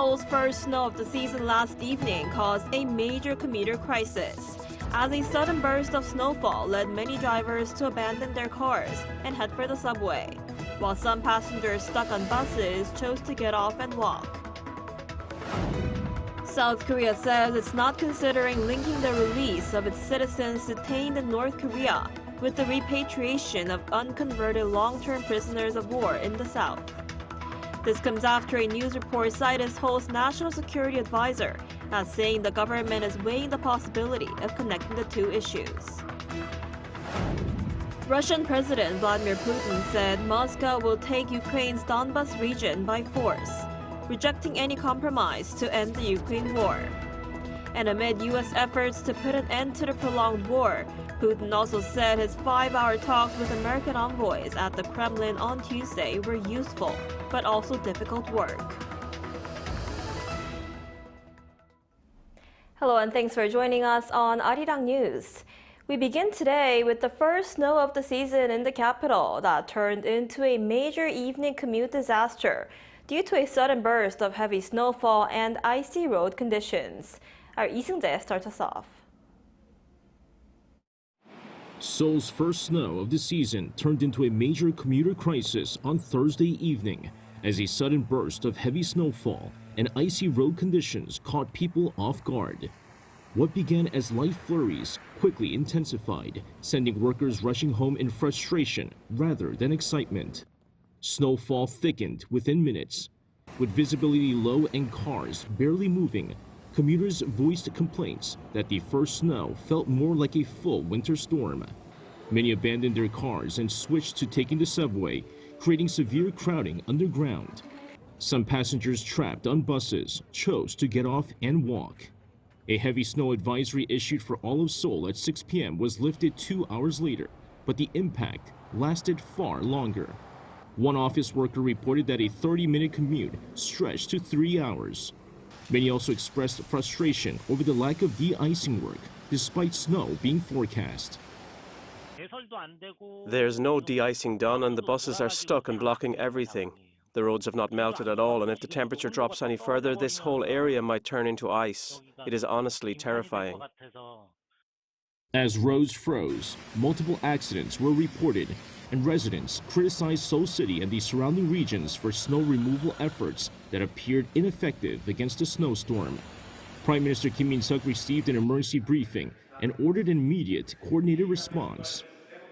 Seoul's first snow of the season last evening caused a major commuter crisis, as a sudden burst of snowfall led many drivers to abandon their cars and head for the subway, while some passengers stuck on buses chose to get off and walk. South Korea says it's not considering linking the release of its citizens detained in North Korea with the repatriation of unconverted long-term prisoners of war in the south. This comes after a news report cited Seoul's national security advisor as saying the government is weighing the possibility of connecting the two issues. Russian President Vladimir Putin said Moscow will take Ukraine's Donbas region by force, rejecting any compromise to end the Ukraine war. And amid U.S. efforts to put an end to the prolonged war, Putin also said his 5-hour talks with American envoys at the Kremlin on Tuesday were useful, but also difficult work. Hello and thanks for joining us on Arirang News. We begin today with the first snow of the season in the capital that turned into a major evening commute disaster due to a sudden burst of heavy snowfall and icy road conditions. Our Lee Seung-jae starts us off. Seoul's first snow of the season turned into a major commuter crisis on Thursday evening as a sudden burst of heavy snowfall and icy road conditions caught people off guard. What began as light flurries quickly intensified, sending workers rushing home in frustration rather than excitement. Snowfall thickened within minutes. With visibility low and cars barely moving, commuters voiced complaints that the first snow felt more like a full winter storm. Many abandoned their cars and switched to taking the subway, creating severe crowding underground. Some passengers trapped on buses chose to get off and walk. A heavy snow advisory issued for all of Seoul at 6 p.m. was lifted 2 hours later, but the impact lasted far longer. One office worker reported that a 30-minute commute stretched to 3 hours. Many also expressed frustration over the lack of de-icing work, despite snow being forecast. There's no de-icing done and the buses are stuck and blocking everything. The roads have not melted at all, and if the temperature drops any further, this whole area might turn into ice. It is honestly terrifying. As roads froze, multiple accidents were reported, and residents criticized Seoul City and the surrounding regions for snow removal efforts that appeared ineffective against the snowstorm. Prime Minister Kim Min-seok received an emergency briefing and ordered an immediate, coordinated response.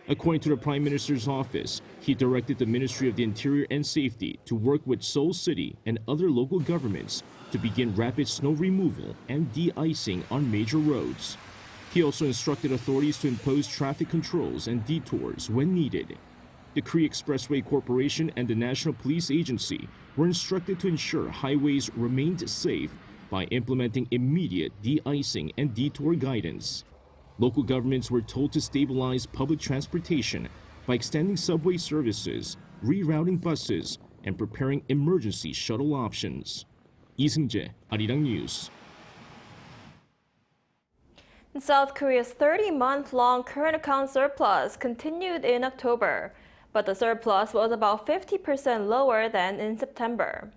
According to the Prime Minister's office, he directed the Ministry of the Interior and Safety to work with Seoul City and other local governments to begin rapid snow removal and de-icing on major roads. He also instructed authorities to impose traffic controls and detours when needed. The Korea Expressway Corporation and the National Police Agency were instructed to ensure highways remained safe by implementing immediate de-icing and detour guidance. Local governments were told to stabilize public transportation by extending subway services, rerouting buses, and preparing emergency shuttle options. Lee Seung-jae, Arirang News. South Korea's 30-month-long current account surplus continued in October, but the surplus was about 50% lower than in September.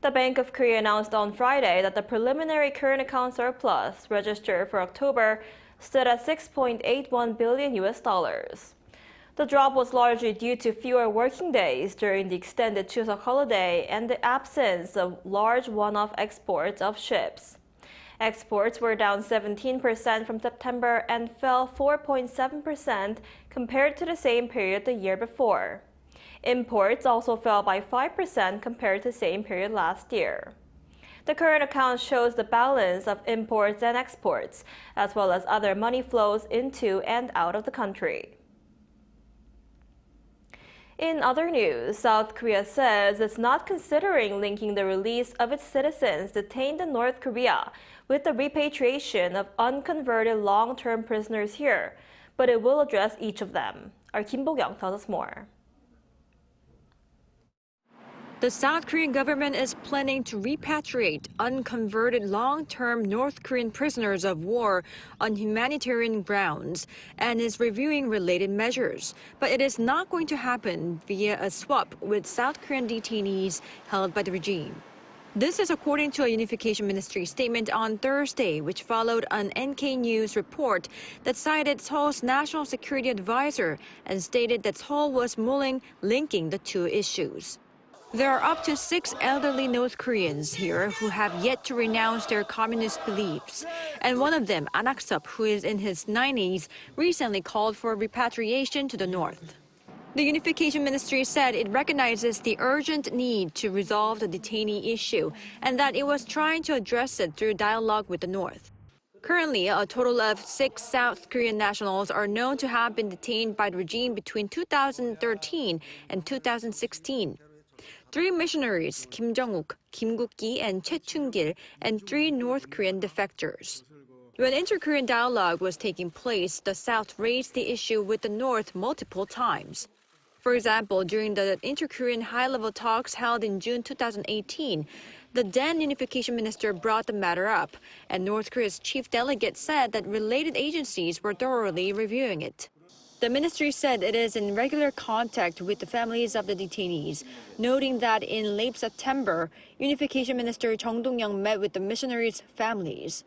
The Bank of Korea announced on Friday that the preliminary current account surplus registered for October stood at $6.81 billion. The drop was largely due to fewer working days during the extended Chuseok holiday and the absence of large one-off exports of ships. Exports were down 17% from September and fell 4.7% compared to the same period the year before. Imports also fell by 5% compared to the same period last year. The current account shows the balance of imports and exports, as well as other money flows into and out of the country. In other news, South Korea says it's not considering linking the release of its citizens detained in North Korea with the repatriation of unconverted long-term prisoners here, but it will address each of them. Our Kim Bo-kyung tells us more. The South Korean government is planning to repatriate unconverted long-term North Korean prisoners of war on humanitarian grounds and is reviewing related measures. But it is not going to happen via a swap with South Korean detainees held by the regime. This is according to a Unification Ministry statement on Thursday, which followed an NK News report that cited Seoul's National Security Advisor and stated that Seoul was mulling linking the two issues. There are up to 6 elderly North Koreans here who have yet to renounce their communist beliefs. And one of them, Anak-sup, who is in his 90s, recently called for repatriation to the north. The Unification Ministry said it recognizes the urgent need to resolve the detainee issue and that it was trying to address it through dialogue with the north. Currently, a total of 6 South Korean nationals are known to have been detained by the regime between 2013 and 2016. 3 missionaries, Kim Jong-uk, Kim Guk-gi, and Chae Chung-gil, and 3 North Korean defectors. When inter-Korean dialogue was taking place, the South raised the issue with the North multiple times. For example, during the inter-Korean high-level talks held in June 2018, the then unification minister brought the matter up, and North Korea's chief delegate said that related agencies were thoroughly reviewing it. The ministry said it is in regular contact with the families of the detainees, noting that in late September, Unification Minister Chung Dong-young met with the missionaries' families.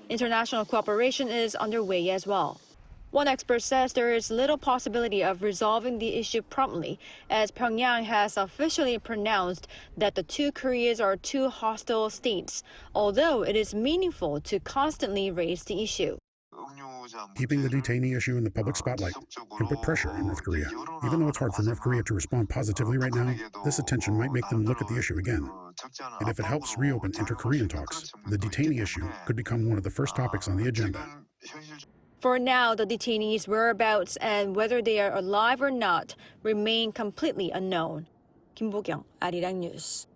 International cooperation is underway as well. One expert says there is little possibility of resolving the issue promptly, as Pyongyang has officially pronounced that the two Koreas are two hostile states, although it is meaningful to constantly raise the issue. Keeping the detainee issue in the public spotlight can put pressure on North Korea. Even though it's hard for North Korea to respond positively right now, this attention might make them look at the issue again. And if it helps reopen inter-Korean talks, the detainee issue could become one of the first topics on the agenda. For now, the detainees' whereabouts and whether they are alive or not remain completely unknown. Kim Bo-kyung, Arirang News.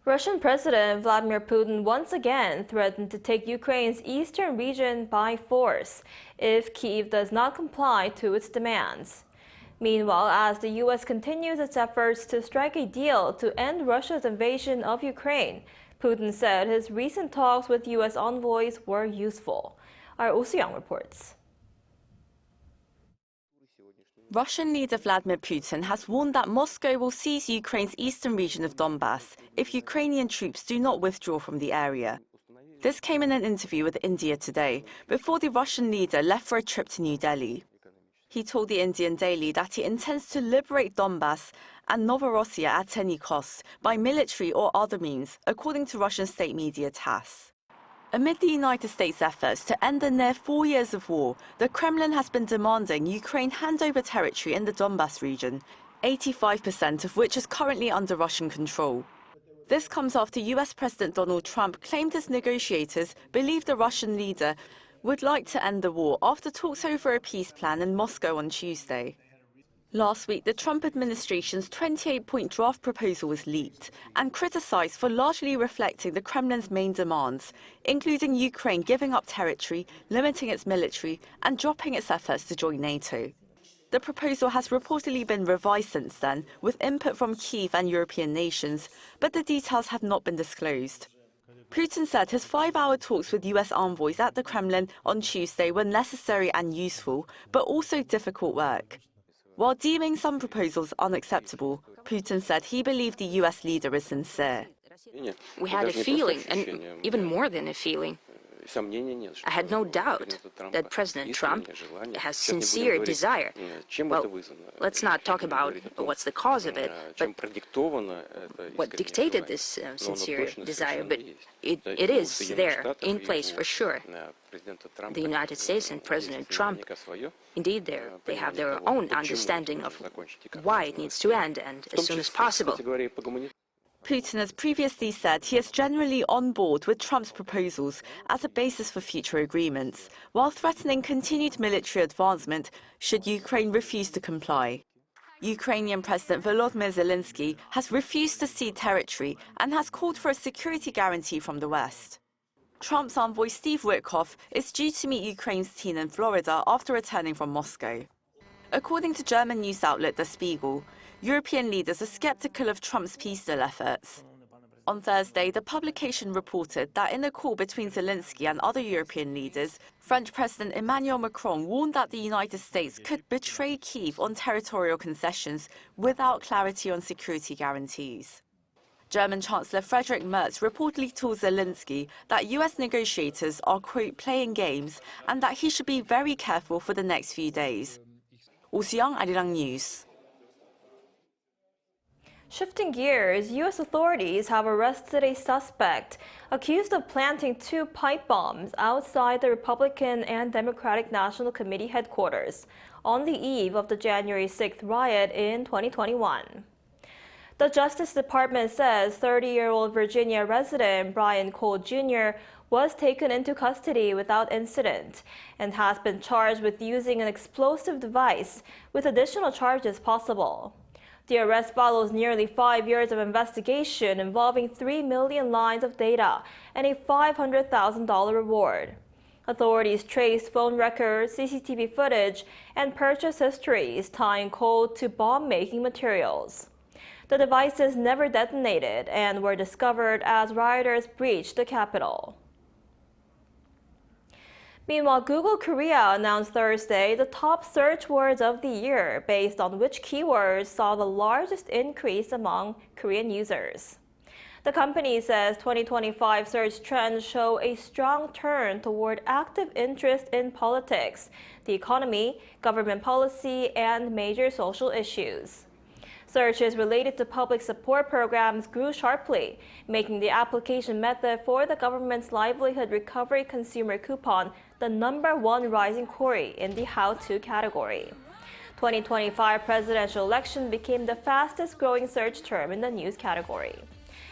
Russian President Vladimir Putin once again threatened to take Ukraine's eastern region by force if Kyiv does not comply to its demands. Meanwhile, as the U.S. continues its efforts to strike a deal to end Russia's invasion of Ukraine, Putin said his recent talks with U.S. envoys were useful. Our Oh Soo-young reports. Russian leader Vladimir Putin has warned that Moscow will seize Ukraine's eastern region of Donbas if Ukrainian troops do not withdraw from the area. This came in an interview with India Today, before the Russian leader left for a trip to New Delhi. He told the Indian Daily that he intends to liberate Donbas and Novorossiya at any cost, by military or other means, according to Russian state media TASS. Amid the United States' efforts to end the near 4 years of war, the Kremlin has been demanding Ukraine hand over territory in the Donbas region, 85% of which is currently under Russian control. This comes after US President Donald Trump claimed his negotiators believe the Russian leader would like to end the war after talks over a peace plan in Moscow on Tuesday. Last week, the Trump administration's 28-point draft proposal was leaked and criticized for largely reflecting the Kremlin's main demands, including Ukraine giving up territory, limiting its military, and dropping its efforts to join NATO. The proposal has reportedly been revised since then, with input from Kyiv and European nations, but the details have not been disclosed. Putin said his 5-hour talks with US envoys at the Kremlin on Tuesday were necessary and useful, but also difficult work. While deeming some proposals unacceptable, Putin said he believed the US leader is sincere. We had a feeling, and even more than a feeling. I had no doubt that President Trump has sincere desire. Well, let's not talk about what's the cause of it, but what dictated this sincere desire, but it is there, in place for sure. The United States and President Trump, indeed, they have their own understanding of why it needs to end, and as soon as possible. Putin has previously said he is generally on board with Trump's proposals as a basis for future agreements, while threatening continued military advancement should Ukraine refuse to comply. Ukrainian President Volodymyr Zelensky has refused to cede territory and has called for a security guarantee from the West. Trump's envoy Steve Witkoff is due to meet Ukraine's team in Florida after returning from Moscow. According to German news outlet Der Spiegel, European leaders are skeptical of Trump's peace deal efforts. On Thursday, the publication reported that in a call between Zelensky and other European leaders, French President Emmanuel Macron warned that the United States could betray Kyiv on territorial concessions without clarity on security guarantees. German Chancellor Friedrich Merz reportedly told Zelensky that US negotiators are, quote, playing games and that he should be very careful for the next few days. Oh Soo-young, Arirang News. Shifting gears, U.S. authorities have arrested a suspect accused of planting 2 pipe bombs outside the Republican and Democratic National Committee headquarters on the eve of the January 6th riot in 2021. The Justice Department says 30-year-old Virginia resident Brian Cole Jr. was taken into custody without incident and has been charged with using an explosive device, with additional charges possible. The arrest follows nearly 5 years of investigation involving 3 million lines of data and a $500,000 reward. Authorities traced phone records, CCTV footage, and purchase histories tying Cole to bomb-making materials. The devices never detonated and were discovered as rioters breached the Capitol. Meanwhile, Google Korea announced Thursday the top search words of the year based on which keywords saw the largest increase among Korean users. The company says 2025 search trends show a strong turn toward active interest in politics, the economy, government policy, and major social issues. Searches related to public support programs grew sharply, making the application method for the government's livelihood recovery consumer coupon the #1 rising query in the how-to category. 2025 presidential election became the fastest growing search term in the news category.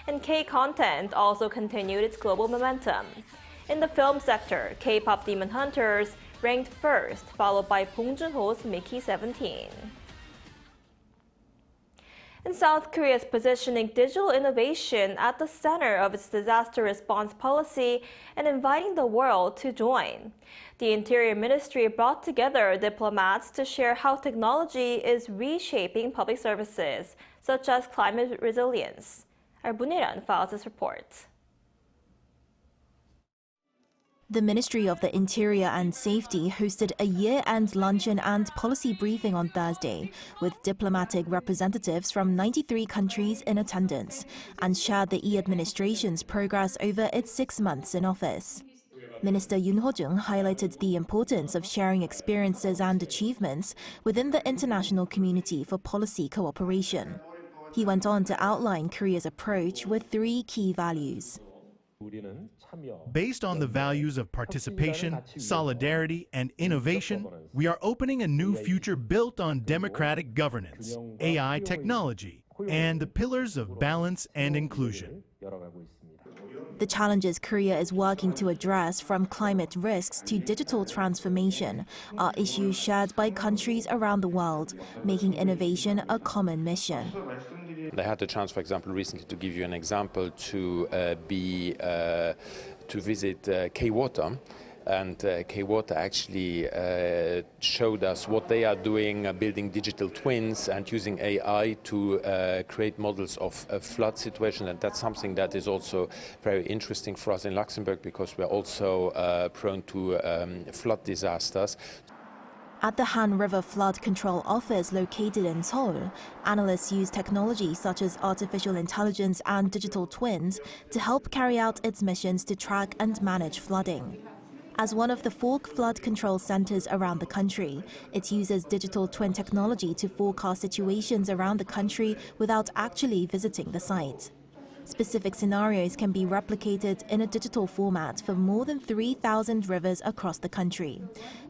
And K-content also continued its global momentum. In the film sector, KPop Demon Hunters ranked first, followed by Bong Joon-ho's Mickey 17. And South Korea is positioning digital innovation at the center of its disaster response policy and inviting the world to join. The Interior Ministry brought together diplomats to share how technology is reshaping public services, such as climate resilience. Our Buniran files this report. The Ministry of the Interior and Safety hosted a year-end luncheon and policy briefing on Thursday, with diplomatic representatives from 93 countries in attendance, and shared the administration's progress over its 6 months in office. Minister Yoon Ho-jung highlighted the importance of sharing experiences and achievements within the international community for policy cooperation. He went on to outline Korea's approach with 3 key values. Based on the values of participation, solidarity, and innovation, we are opening a new future built on democratic governance, AI technology, and the pillars of balance and inclusion. The challenges Korea is working to address, from climate risks to digital transformation, are issues shared by countries around the world, making innovation a common mission. I had the chance, for example, recently, to give you an example, to visit K-Water. And K-Water actually showed us what they are doing, building digital twins and using AI to create models of flood situations. And that's something that is also very interesting for us in Luxembourg, because we're also prone to flood disasters. At the Han River Flood Control Office located in Seoul, analysts use technology such as artificial intelligence and digital twins to help carry out its missions to track and manage flooding. As one of the 4 flood control centers around the country, it uses digital twin technology to forecast situations around the country without actually visiting the site. Specific scenarios can be replicated in a digital format for more than 3,000 rivers across the country,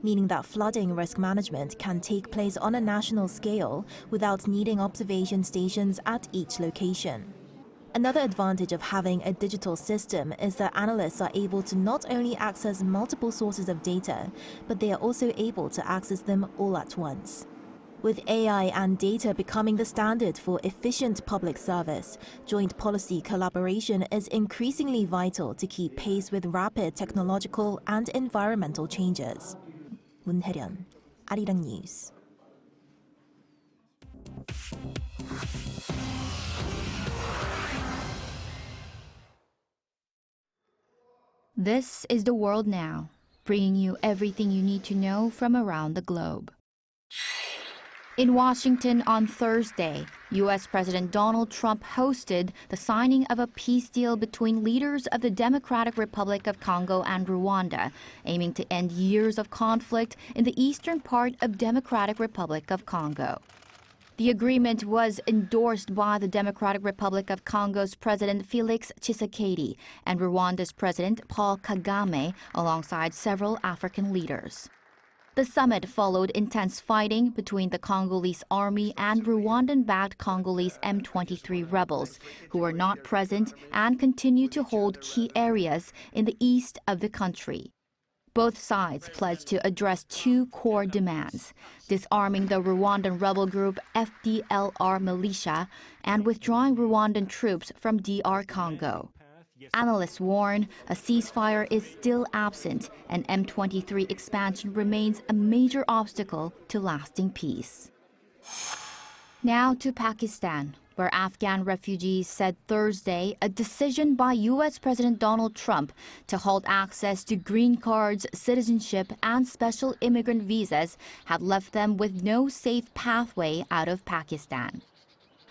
meaning that flooding risk management can take place on a national scale without needing observation stations at each location. Another advantage of having a digital system is that analysts are able to not only access multiple sources of data, but they are also able to access them all at once. With AI and data becoming the standard for efficient public service, joint policy collaboration is increasingly vital to keep pace with rapid technological and environmental changes. Moon Hae-ryun, Arirang News. This is The World Now, bringing you everything you need to know from around the globe. In Washington on Thursday, U.S. President Donald Trump hosted the signing of a peace deal between leaders of the Democratic Republic of Congo and Rwanda, aiming to end years of conflict in the eastern part of Democratic Republic of Congo. The agreement was endorsed by the Democratic Republic of Congo's President Felix Tshisekedi and Rwanda's President Paul Kagame, alongside several African leaders. The summit followed intense fighting between the Congolese army and Rwandan-backed Congolese M23 rebels, who are not present and continue to hold key areas in the east of the country. Both sides pledged to address two core demands: disarming the Rwandan rebel group FDLR militia and withdrawing Rwandan troops from DR Congo. Analysts warn a ceasefire is still absent, and M23 expansion remains a major obstacle to lasting peace. Now to Pakistan, where Afghan refugees said Thursday a decision by U.S. President Donald Trump to halt access to green cards, citizenship, and special immigrant visas had left them with no safe pathway out of Pakistan.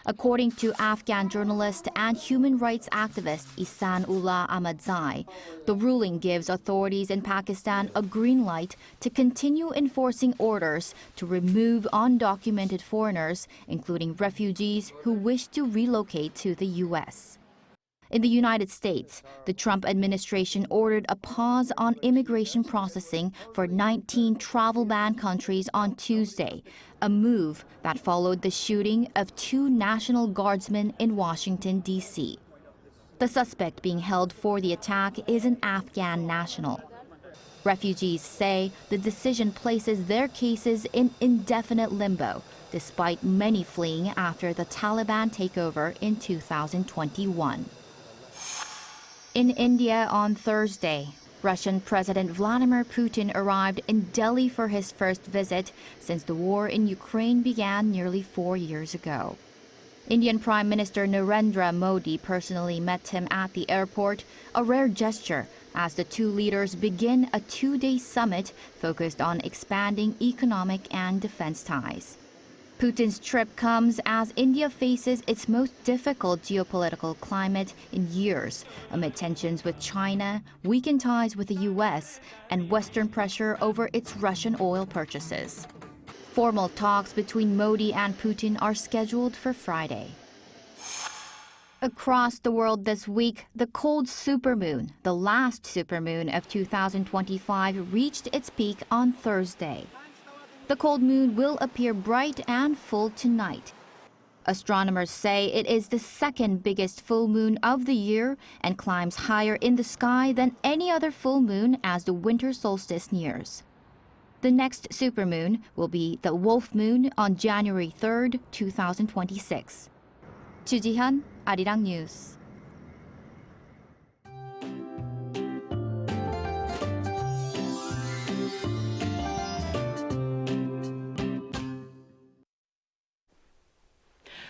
According to Afghan journalist and human rights activist Ihsan Ullah Ahmadzai, the ruling gives authorities in Pakistan a green light to continue enforcing orders to remove undocumented foreigners, including refugees who wish to relocate to the U.S. In the United States, the Trump administration ordered a pause on immigration processing for 19 travel ban countries on Tuesday, a move that followed the shooting of two National Guardsmen in Washington, D.C. The suspect being held for the attack is an Afghan national. Refugees say the decision places their cases in indefinite limbo, despite many fleeing after the Taliban takeover in 2021. In India on Thursday, Russian President Vladimir Putin arrived in Delhi for his first visit since the war in Ukraine began nearly 4 years ago. Indian Prime Minister Narendra Modi personally met him at the airport, a rare gesture as the two leaders begin a two-day summit focused on expanding economic and defense ties. Putin's trip comes as India faces its most difficult geopolitical climate in years, amid tensions with China, weakened ties with the U.S., and Western pressure over its Russian oil purchases. Formal talks between Modi and Putin are scheduled for Friday. Across the world this week, the cold supermoon, the last supermoon of 2025, reached its peak on Thursday. The cold moon will appear bright and full tonight. Astronomers say it is the second biggest full moon of the year and climbs higher in the sky than any other full moon as the winter solstice nears. The next supermoon will be the wolf moon on January 3rd, 2026. Chu Ji-hyun, Arirang News.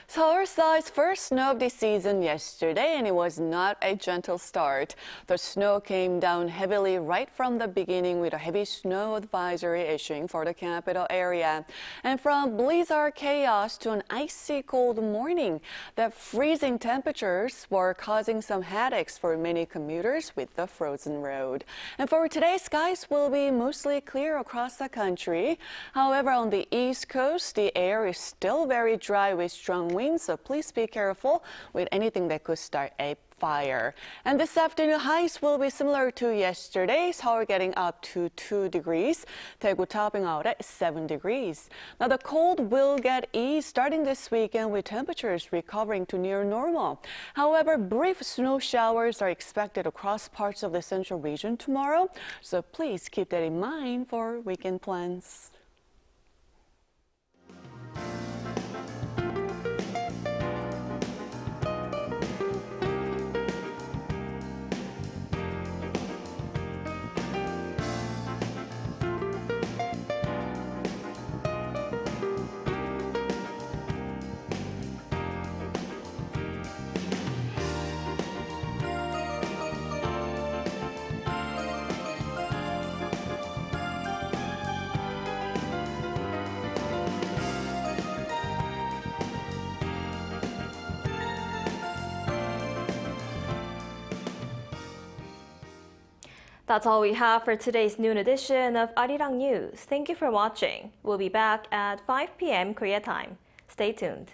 Seoul saw its first snow of the season yesterday, and it was not a gentle start. The snow came down heavily right from the beginning, with a heavy snow advisory issuing for the capital area. And from blizzard chaos to an icy cold morning, the freezing temperatures were causing some headaches for many commuters with the frozen road. And for today, skies will be mostly clear across the country. However, on the East Coast, the air is still very dry with strong winds, so please be careful with anything that could start a fire. And this afternoon, highs will be similar to yesterday. Seoul getting up to 2 degrees, Daegu topping out at 7 degrees. Now the cold will get eased starting this weekend with temperatures recovering to near normal. However, brief snow showers are expected across parts of the central region tomorrow, so please keep that in mind for weekend plans. That's all we have for today's noon edition of Arirang News. Thank you for watching. We'll be back at 5 p.m. Korea time. Stay tuned.